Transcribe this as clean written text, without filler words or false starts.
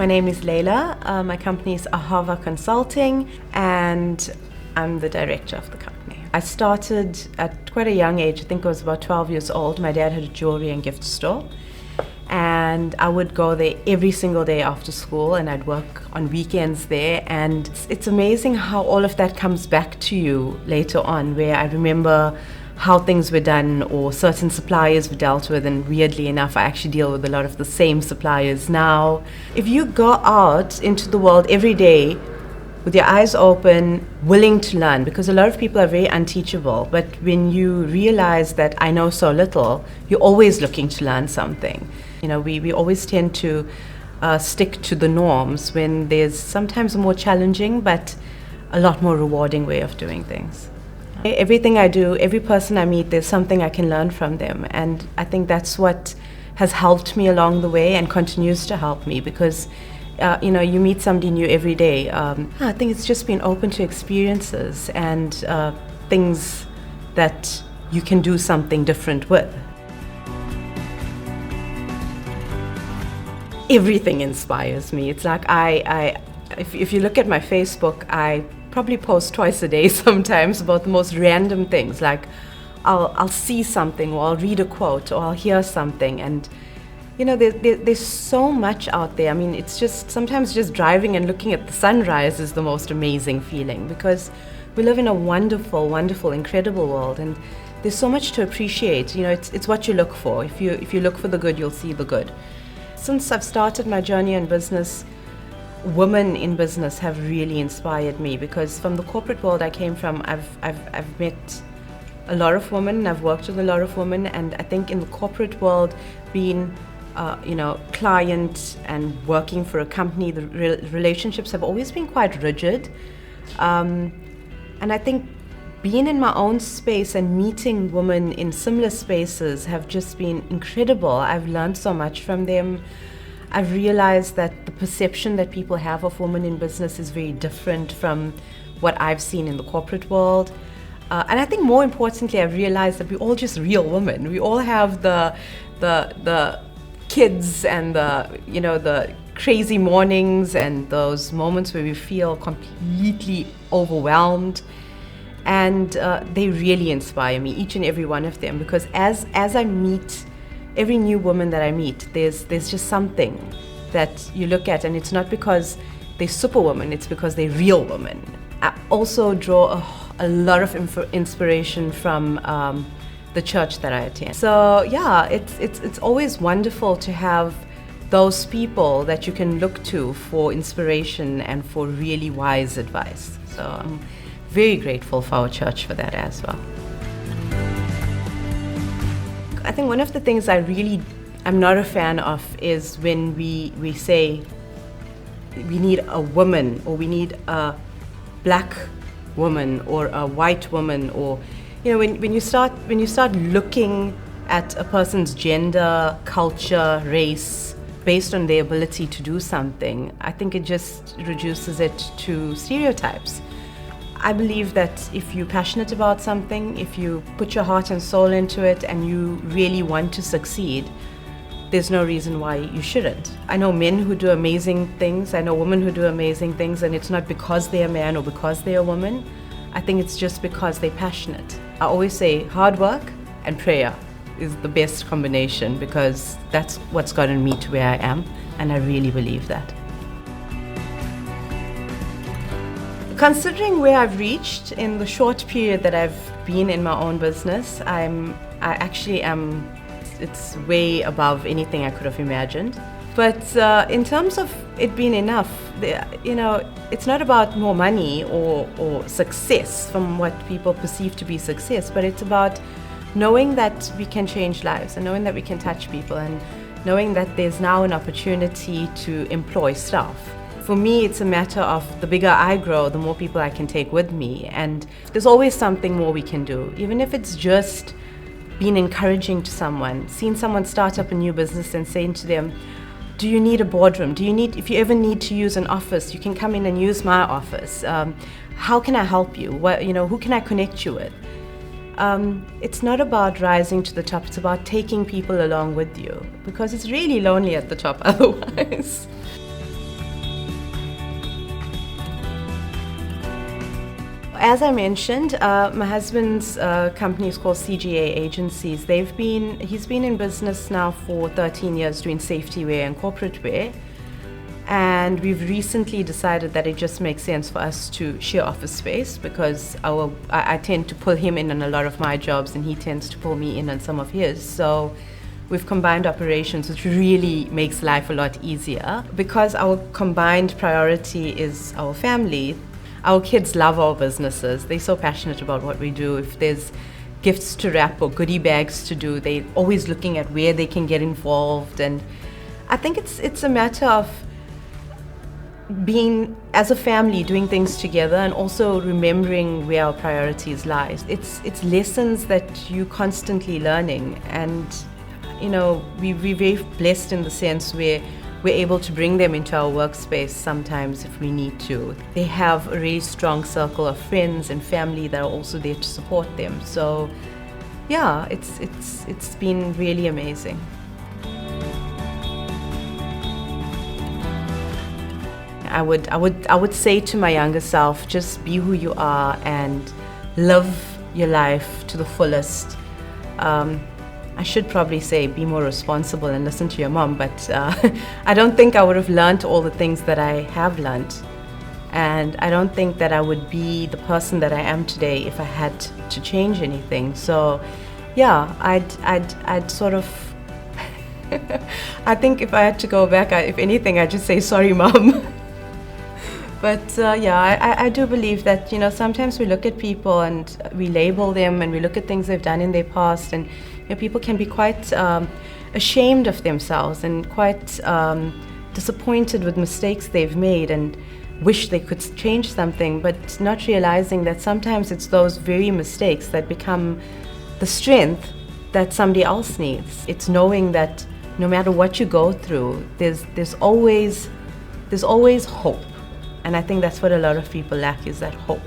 My name is Laiela. My company is Ahavah Consulting, and I'm the director of the company. I started at quite a young age. I think I was about 12 years old. My dad had a jewelry and gift store, and I would go there every single day after school, and I'd work on weekends there. And it's amazing how all of that comes back to you later on, where I remember how things were done or certain suppliers were dealt with, and weirdly enough I actually deal with a lot of the same suppliers now. If you go out into the world every day with your eyes open, willing to learn, because a lot of people are very unteachable, but when you realize that I know so little, you're always looking to learn something. You know, we always tend to stick to the norms when there's sometimes a more challenging but a lot more rewarding way of doing things. Everything I do, every person I meet, there's something I can learn from them, and I think that's what has helped me along the way and continues to help me, because you meet somebody new every day. I think it's just been open to experiences and things that you can do something different with. Everything inspires me. It's like if you look at my Facebook, I probably post twice a day sometimes about the most random things. Like I'll see something, or I'll read a quote, or I'll hear something, and there's so much out there. I mean, it's just sometimes just driving and looking at the sunrise is the most amazing feeling, because we live in a wonderful, wonderful, incredible world, and there's so much to appreciate. It's what you look for. If you look for the good, you'll see the good. Since I've started my journey in business, women in business have really inspired me, because from the corporate world I came from, I've met a lot of women, and I've worked with a lot of women, and I think in the corporate world, being client and working for a company, the relationships have always been quite rigid, and I think being in my own space and meeting women in similar spaces have just been incredible. I've learned so much from them. I've realized that the perception that people have of women in business is very different from what I've seen in the corporate world. And I think more importantly, I've realized that we're all just real women. We all have the kids and the crazy mornings and those moments where we feel completely overwhelmed. And they really inspire me, each and every one of them, because as I meet every new woman that I meet, there's just something that you look at, and it's not because they're superwomen, it's because they're real women. I also draw a lot of inspiration from the church that I attend. So yeah, it's always wonderful to have those people that you can look to for inspiration and for really wise advice. So I'm very grateful for our church for that as well. I think one of the things I'm not a fan of is when we say we need a woman, or we need a black woman or a white woman, or when you start looking at a person's gender, culture, race based on their ability to do something, I think it just reduces it to stereotypes. I believe that if you're passionate about something, if you put your heart and soul into it, and you really want to succeed, there's no reason why you shouldn't. I know men who do amazing things, I know women who do amazing things, and it's not because they're a man or because they're a woman. I think it's just because they're passionate. I always say hard work and prayer is the best combination, because that's what's gotten me to where I am, and I really believe that. Considering where I've reached in the short period that I've been in my own business, I actually am, it's way above anything I could have imagined. But in terms of it being enough, it's not about more money or success from what people perceive to be success, but it's about knowing that we can change lives, and knowing that we can touch people, and knowing that there's now an opportunity to employ staff. For me, it's a matter of the bigger I grow, the more people I can take with me, and there's always something more we can do, even if it's just being encouraging to someone, seeing someone start up a new business and saying to them, do you need a boardroom? If you ever need to use an office, you can come in and use my office. How can I help you? Who can I connect you with? It's not about rising to the top, it's about taking people along with you, because it's really lonely at the top otherwise. As I mentioned, my husband's company is called CGA Agencies. He's been in business now for 13 years doing safety wear and corporate wear. And we've recently decided that it just makes sense for us to share office space, because I tend to pull him in on a lot of my jobs and he tends to pull me in on some of his. So we've combined operations, which really makes life a lot easier. Because our combined priority is our family, our kids love our businesses. They're so passionate about what we do. If there's gifts to wrap or goodie bags to do, they're always looking at where they can get involved. And I think it's a matter of being, as a family, doing things together and also remembering where our priorities lie. It's lessons that you're constantly learning, and we're very blessed in the sense where we're able to bring them into our workspace sometimes if we need to. They have a really strong circle of friends and family that are also there to support them. So yeah, it's been really amazing. I would say to my younger self, just be who you are and live your life to the fullest. I should probably say be more responsible and listen to your mom, but I don't think I would have learned all the things that I have learned. And I don't think that I would be the person that I am today if I had to change anything. So yeah, I'd sort of, I think if I had to go back, if anything, I'd just say, sorry, Mom. But yeah, I do believe that, sometimes we look at people and we label them and we look at things they've done in their past, and people can be quite ashamed of themselves and quite disappointed with mistakes they've made and wish they could change something, but not realizing that sometimes it's those very mistakes that become the strength that somebody else needs. It's knowing that no matter what you go through, there's always hope. And I think that's what a lot of people lack, is that hope.